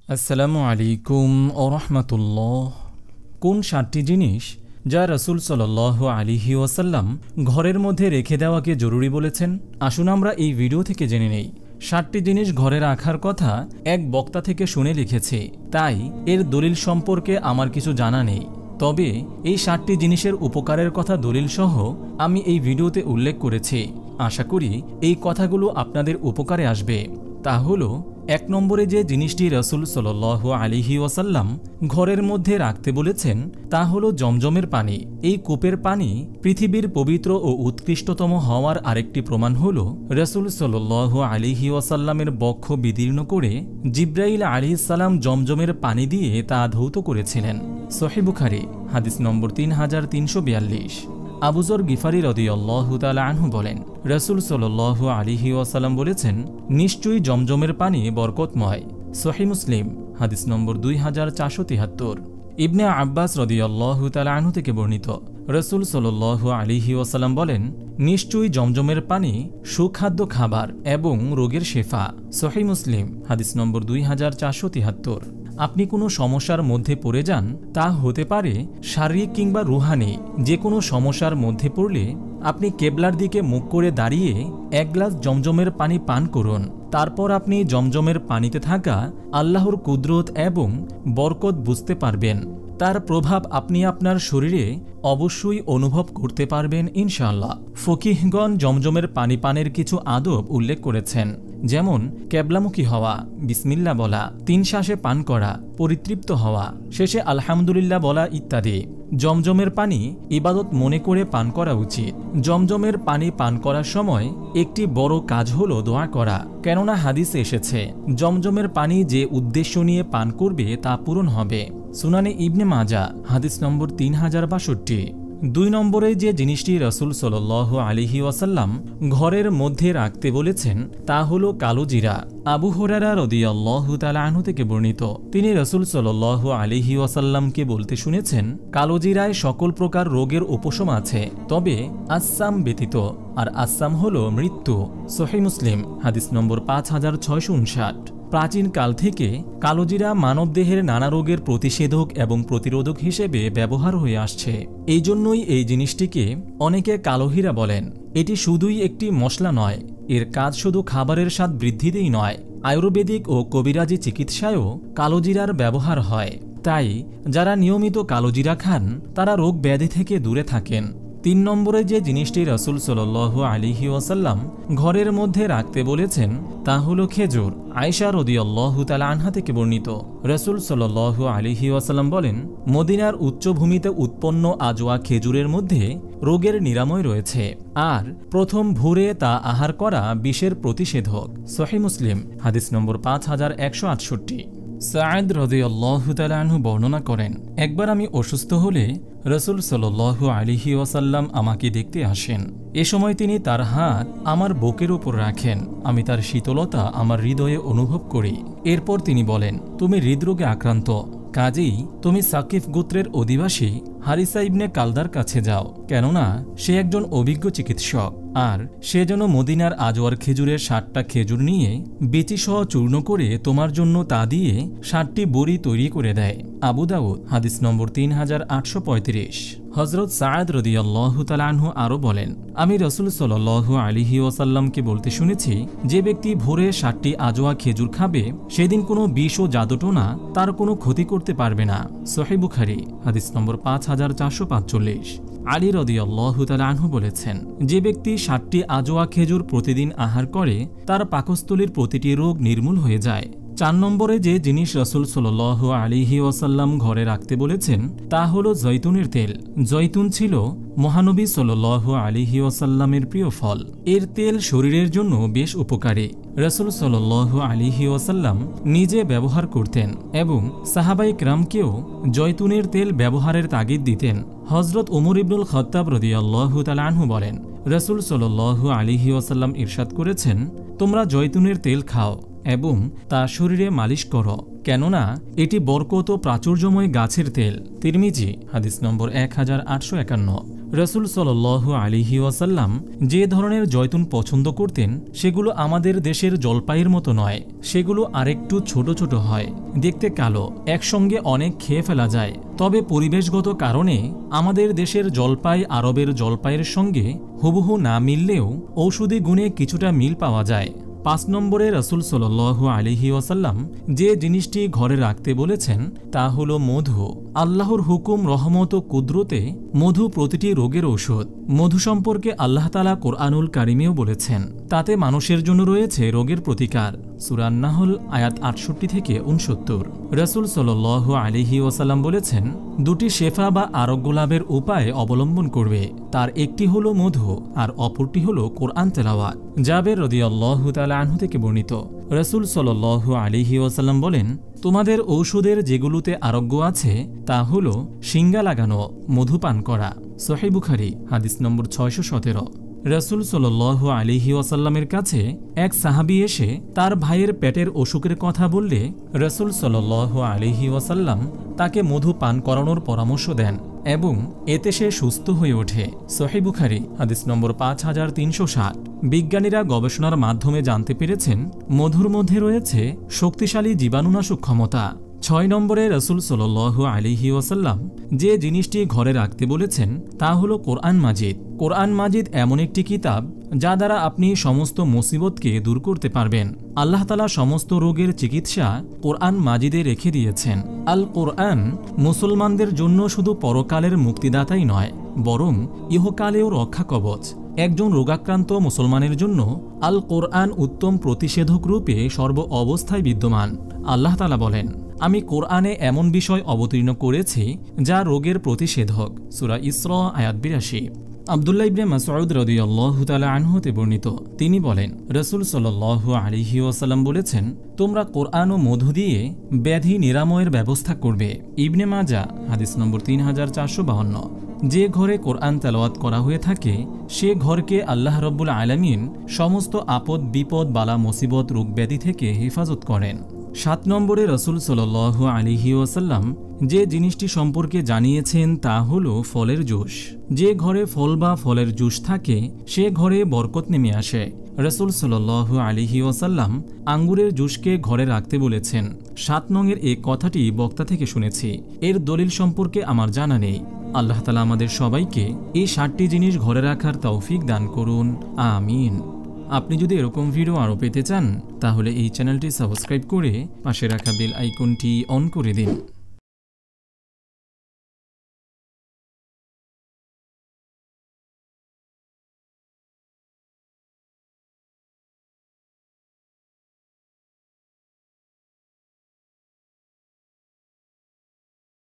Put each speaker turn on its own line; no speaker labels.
আসসালামু আলাইকুম ওয়া রাহমাতুল্লাহ। কোন 7টি জিনিস যা রাসূল সাল্লাল্লাহু আলাইহি ওয়াসাল্লাম ঘরের মধ্যে রেখে দেওয়াকে জরুরি বলেছেন? আসুন আমরা এই ভিডিও থেকে জেনে নেই। 7টি জিনিস ঘরে রাখার কথা এক বক্তা থেকে শুনে লিখেছে, তাই এর দলিল সম্পর্কে আমার কিছু জানা নেই। তবে এই 7টি জিনিসের উপকারের কথা দলিল সহ আমি এই ভিডিওতে উল্লেখ করেছি। আশা করি এই কথাগুলো আপনাদের উপকারে আসবে। তা হলো, 1 নম্বরে যে জিনিসটি রাসূল সাল্লাল্লাহু আলাইহি ওয়াসাল্লাম ঘরের মধ্যে রাখতে বলেছেন তা হলো জমজমের পানি। এই কূপের পানি পৃথিবীর পবিত্র ও উৎকৃষ্টতম হওয়ার আরেকটি প্রমাণ হলো রাসূল সাল্লাল্লাহু আলাইহি ওয়াসাল্লামের বক্ষ বিদীর্ণ করে জিব্রাইল আলাইহিস সালাম জমজমের পানি দিয়ে তা ধৌত করেছিলেন। সহিহ বুখারী হাদিস নম্বর 3342। আবু যর গিফারি রাদিয়াল্লাহু তাআলা আনহু বলেন, রাসূল সাল্লাল্লাহু আলাইহি ওয়াসাল্লাম বলেছেন, নিশ্চয়ই জমজমের পানি বরকতময়। সহিহ মুসলিম হাদিস নম্বর 2473। ইবনে আব্বাস রাদিয়াল্লাহু তাআলা আনহু থেকে বর্ণিত, রাসূল সাল্লাল্লাহু আলাইহি ওয়াসাল্লাম বলেন, নিশ্চয়ই জমজমের পানি সুখাদ্য খাবার এবং রোগের শেফা। সহিহ মুসলিম হাদিস নম্বর 2473। আপনি কোনো সমস্যার মধ্যে পড়ে যান, তা হতে পারে শারীরিক কিংবা রুহানি। যে কোনো সমস্যার মধ্যে পড়লে আপনি কেবলার দিকে মুখ করে দাঁড়িয়ে 1 গ্লাস জমজমের পানি পান করুন। তারপর আপনি জমজমের পানিতে থাকা আল্লাহর কুদরত এবং বরকত বুঝতে পারবেন। তার প্রভাব আপনি আপনার শরীরে অবশ্যই অনুভব করতে পারবেন ইনশাআল্লাহ। ফকিহগণ জমজমের পানি পানের কিছু আদব উল্লেখ করেছেন, যেমন কেবলামুখী হওয়া, বিসমিল্লাহ বলা, 3 শ্বাসে পান করা, পরিতৃপ্ত হওয়া, শেষে আলহামদুলিল্লাহ বলা ইত্যাদি। জমজমের পানি ইবাদত মনে করে পান করা উচিত। জমজমের পানি পান করার সময় একটি বড় কাজ হলো দোয়া করা, কেননা হাদিসে এসেছে জমজমের পানি যে উদ্দেশ্য নিয়ে পান করবে তা পূরণ হবে। সুনানে ইবনে মাজা হাদিস নম্বর 3062। 2 নম্বরে যে জিনিসটি রাসূল সাল্লাল্লাহু আলাইহি ওয়াসাল্লাম ঘরের মধ্যে রাখতে বলেছেন তা হলো কালো জিরা। আবু হুরায়রা রাদিয়াল্লাহু তাআলা আনহু থেকে বর্ণিত, তিনি রাসূল সাল্লাল্লাহু আলাইহি ওয়াসাল্লামকে বলতে শুনেছেন, কালো জিরায় সকল প্রকার রোগের উপশম আছে, তবে আসসাম ব্যতীত, আর আসসাম হলো মৃত্যু। সহিহ মুসলিম হাদিস নম্বর 5659। প্রাচীন কাল থেকে কালোজিরা মানবদেহের নানা রোগের প্রতিষেধক এবং প্রতিরোধক হিসেবে ব্যবহার হয়ে আসছে। এই জন্যই এই জিনিসটিকে অনেকে কালোহীরা বলেন। এটি শুধুই একটি মশলা নয়, এর কাজ শুধু খাবারের স্বাদ বৃদ্ধিতেই নয়, আয়ুর্বেদিক ও কবিরাজি চিকিৎসায়ও কালোজিরার ব্যবহার হয়। তাই যারা নিয়মিত কালোজিরা খান তারা রোগ ব্যাধি থেকে দূরে থাকেন। 3 নম্বরে যে জিনিসটি রাসূল সাল্লাল্লাহু আলাইহি ওয়াসাল্লাম ঘরের মধ্যে রাখতে বলেছেন তা হলো খেজুর। আয়েশা রাদিয়াল্লাহু তাআলা আনহা থেকে বর্ণিত, রাসূল সাল্লাল্লাহু আলাইহি ওয়াসাল্লাম বলেন, মদিনার উচ্চভূমিতে উৎপন্ন আজওয়া খেজুরের মধ্যে রোগের নিরাময় রয়েছে, আর প্রথম ভোরে তা আহার করা বিষের প্রতিষেধক। সহিহ মুসলিম হাদিস নম্বর 5168। সাঈদ রাদিয়াল্লাহু তাআলা আনহু বর্ণনা করেন, একবার আমি অসুস্থ হলে রাসূল সাল্লাল্লাহু আলাইহি ওয়াসাল্লাম আমাকে দেখতে আসেন। এ সময় তিনি তার হাত আমার বুকের উপর রাখেন। আমি তার শীতলতা আমার হৃদয়ে অনুভব করি। এরপর তিনি বলেন, তুমি হৃদরোগে আক্রান্ত, কাজেই তুমি সাকিফ গোত্রের অধিবাসী হারিসা ইবনে কালদার কাছে যাও, কেননা সে একজন অভিজ্ঞ চিকিৎসক, আর সে যেন মদিনার আজওয়ার খেজুরের 7টা খেজুর নিয়ে বিচিসহ চূর্ণ করে তোমার জন্য তা দিয়ে 7টি বড়ি তৈরি করে দেয়। আবু দাউদ হাদিস নম্বর 3835। হযরত সাঈদ রাদিয়াল্লাহু তাআলা আনহু আরও বলেন, আমি রাসূল সাল্লাল্লাহু আলাইহি ওয়াসাল্লামকে বলতে শুনেছি, যে ব্যক্তি ভোরে 7টি আজওয়া খেজুর খাবে সেদিন কোনো বিষ ও জাদুটোনা তার কোনো ক্ষতি করতে পারবে না। সহিহ বুখারী হাদিস নম্বর 5445। আলী রাদিয়াল্লাহু তাআলা আনহু বলেছেন, যে ব্যক্তি 7টি আজওয়া খেজুর প্রতিদিন আহার করে তার পাকস্থলীর প্রতিটি রোগ নির্মূল হয়ে যায়। 4 নম্বরে যে জিনিস রাসূল সাল্লাল্লাহু আলাইহি ওয়াসাল্লাম ঘরে রাখতে বলেছেন তা হলো জৈতুনের তেল। জৈতুন ছিল মহানবী সাল্লাল্লাহু আলাইহি ওয়াসাল্লামের প্রিয় ফল। এর তেল শরীরের জন্য বেশ উপকারী। রাসূল সাল্লাল্লাহু আলাইহি ওয়াসাল্লাম নিজে ব্যবহার করতেন এবং সাহাবায়ে কেরামকেও জৈতুনের তেল ব্যবহারের তাগিদ দিতেন। হযরত ওমর ইবনুল খাত্তাব রাদিয়াল্লাহু তাআলা আনহু বলেন, রাসূল সাল্লাল্লাহু আলাইহি ওয়াসাল্লাম ইরশাদ করেছেন, তোমরা জৈতুনের তেল খাও এবং তা শরীরে মালিশ করো, কেননা এটি বরকত ও প্রাচুর্যময় গাছের তেল। তিরমিজি হাদিস নম্বর 1851। রাসূল সাল্লাল্লাহু আলাইহি ওয়াসাল্লাম যে ধরনের জয়তুন পছন্দ করতেন সেগুলো আমাদের দেশের জলপাইয়ের মতো নয়, সেগুলো আরেকটু ছোট ছোট হয়, দেখতে কালো, একসঙ্গে অনেক খেয়ে ফেলা যায়। তবে পরিবেশগত কারণে আমাদের দেশের জলপাই আরবের জলপাইয়ের সঙ্গে হুবহু না মিললেও ঔষধি গুণে কিছুটা মিল পাওয়া যায়। 5 নম্বরে রাসূল সাল্লাল্লাহু আলাইহি ওয়াসাল্লাম যে জিনিসটি ঘরে রাখতে বলেছেন তা হলো মধু। আল্লাহর হুকুম, রহমত ও কুদরতে মধু প্রতিটি রোগের ঔষধ। মধু সম্পর্কে আল্লাহ তাআলা কোরআনুল কারিমেও বলেছেন, তাতে মানুষের জন্য রয়েছে রোগের প্রতিকার। সূরা আন-নাহল আয়াত 68 থেকে 69। রাসূল সাল্লাল্লাহু আলাইহি ওয়াসাল্লাম বলেছেন, দুটি শেফা বা আরোগ্য লাভের উপায় অবলম্বন করবে, তার একটি হলো মধু আর অপরটি হলো কোরআন তেলাওয়াত। জাবের রাদিয়াল্লাহু তাআলা আনহু থেকে বর্ণিত, রাসূল সাল্লাল্লাহু আলাইহি ওয়াসাল্লাম বলেন, তোমাদের ঔষধের যেগুলোতে আরোগ্য আছে তা হলো শিঙ্গা লাগানো, মধু পান করা। সহিহ বুখারী হাদিস নম্বর 617। রাসূল সাল্লাল্লাহু আলাইহি ওয়াসাল্লামের কাছে এক সাহাবী এসে তার ভাইয়ের পেটের অসুখের কথা বললে রাসূল সাল্লাল্লাহু আলাইহি ওয়াসাল্লাম তাকে মধু পান করানোর পরামর্শ দেন এবং এতে সে সুস্থ হয়ে ওঠে। সহিহ বুখারী হাদিস নম্বর 5360। বিজ্ঞানীরা গবেষণার মাধ্যমে জানতে পেরেছেন মধুর মধ্যে রয়েছে শক্তিশালী জীবাণুনাশক ক্ষমতা। 6 নম্বরে রাসূল সাল্লাল্লাহু আলাইহি ওয়াসাল্লাম যে জিনিসটি ঘরে রাখতে বলেছেন তা হলো কোরআন মাজিদ। কোরআন মাজিদ এমন একটি কিতাব যা দ্বারা আপনি সমস্ত মুসিবতকে দূর করতে পারবেন। আল্লাহ তাআলা সমস্ত রোগের চিকিৎসা কোরআন মাজিদে রেখে দিয়েছেন। আল কোরআন মুসলমানদের জন্য শুধু পরকালের মুক্তিদাতাই নয়, বরং ইহকালেও রক্ষা কবচ। একজন রোগাক্রান্ত মুসলমানের জন্য আল কোরআন উত্তম প্রতিষেধক রূপে সর্ব অবস্থায় বিদ্যমান। আল্লাহ তাআলা বলেন, আমি কোরআনে এমন বিষয় অবতীর্ণ করেছি যা রোগের প্রতিষেধক। সূরা ইসরা আয়াত 82। আব্দুল্লাহ ইবনে মাসউদ রাদিয়াল্লাহু তাআলা আনহু হতে বর্ণিত, তিনি বলেন, রাসূল সাল্লাল্লাহু আলাইহি ওয়াসাল্লাম বলেছেন, তোমরা কোরআন ও মধু দিয়ে ব্যাধি নিরাময়ের ব্যবস্থা করবে। ইবনে মাজাহ হাদিস নম্বর 3452। যে ঘরে কোরআন তেলাওয়াত করা হয়ে থাকে সে ঘরকে আল্লাহ রাব্বুল আলামিন সমস্ত আপদ বিপদ বালা মুসিবত রোগ ব্যাধি থেকে হেফাজত করেন। 7 নম্বরে রাসূল সাল্লাল্লাহু আলাইহি ওয়াসাল্লাম যে জিনিসটি সম্পর্কে জানিয়েছেন তা হলো ফলের জুস। যে ঘরে ফল বা ফলের জুস থাকে সে ঘরে বরকত নেমে আসে। রাসূল সাল্লাল্লাহু আলাইহি ওয়াসাল্লাম আঙ্গুরের জুসকে ঘরে রাখতে বলেছেন। 7 নংয়ের এই কথাটি বক্তা থেকে শুনেছি, এর দলিল সম্পর্কে আমার জানা নেই। আল্লাহ তাআলা আমাদের সবাইকে এই 7টি জিনিস ঘরে রাখার তৌফিক দান করুন, আমিন। আপনি যদি এরকম ভিডিও আরও পেতে চান তাহলে এই চ্যানেলটি সাবস্ক্রাইব করে পাশে রাখা বেল আইকনটি অন করে দিন।